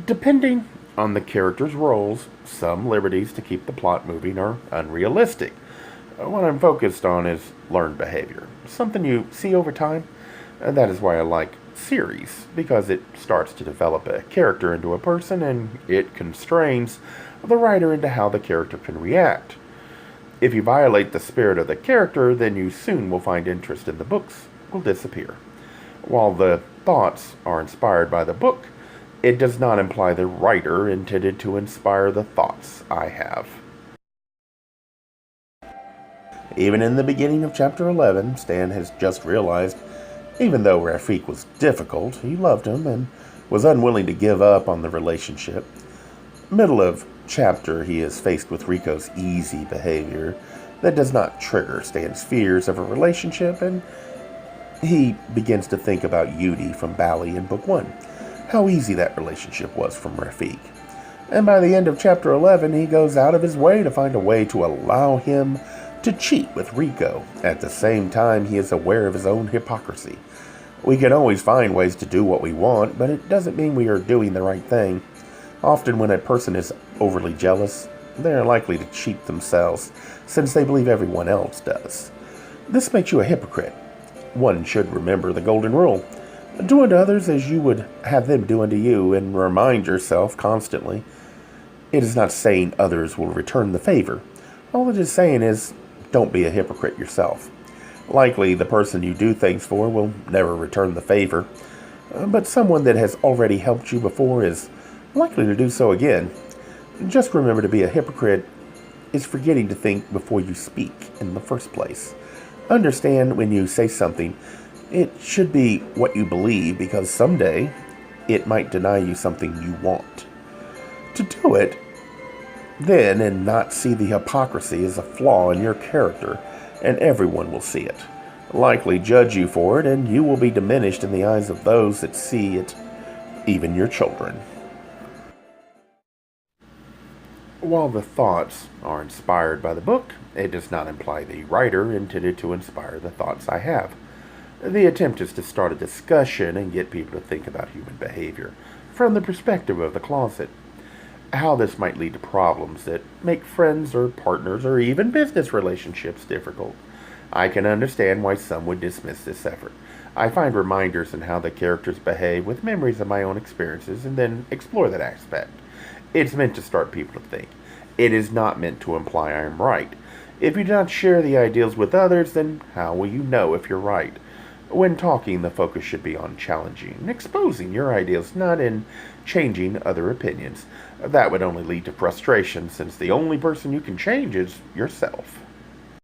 Depending on the character's roles, some liberties to keep the plot moving are unrealistic. What I'm focused on is learned behavior, something you see over time. That is why I like series, because it starts to develop a character into a person and it constrains the writer into how the character can react. If you violate the spirit of the character, then you soon will find interest in the books will disappear. While the thoughts are inspired by the book, it does not imply the writer intended to inspire the thoughts I have. Even in the beginning of chapter 11, Stan has just realized, even though Rafik was difficult, he loved him and was unwilling to give up on the relationship. Middle of chapter, he is faced with Rico's easy behavior that does not trigger Stan's fears of a relationship, and he begins to think about Yudi from Bali in Book 1, how easy that relationship was from Rafik. And by the end of chapter 11, he goes out of his way to find a way to allow him to cheat with Rico. At the same time, he is aware of his own hypocrisy. We can always find ways to do what we want, but it doesn't mean we are doing the right thing. Often when a person is overly jealous, they are likely to cheat themselves, since they believe everyone else does. This makes you a hypocrite. One should remember the golden rule. Do unto others as you would have them do unto you, and remind yourself constantly. It is not saying others will return the favor. All it is saying is, don't be a hypocrite yourself. Likely, the person you do things for will never return the favor, but someone that has already helped you before is likely to do so again. Just remember, to be a hypocrite is forgetting to think before you speak in the first place. Understand, when you say something, it should be what you believe, because someday it might deny you something you want. To do it then and not see the hypocrisy as a flaw in your character, and everyone will see it, likely judge you for it, and you will be diminished in the eyes of those that see it, even your children. While the thoughts are inspired by the book, it does not imply the writer intended to inspire the thoughts I have. The attempt is to start a discussion and get people to think about human behavior from the perspective of the closet. How this might lead to problems that make friends or partners or even business relationships difficult. I can understand why some would dismiss this effort. I find reminders in how the characters behave with memories of my own experiences and then explore that aspect. It's meant to start people to think. It is not meant to imply I am right. If you do not share the ideals with others, then how will you know if you're right? When talking, the focus should be on challenging and exposing your ideals, not in changing other opinions. That would only lead to frustration, since the only person you can change is yourself.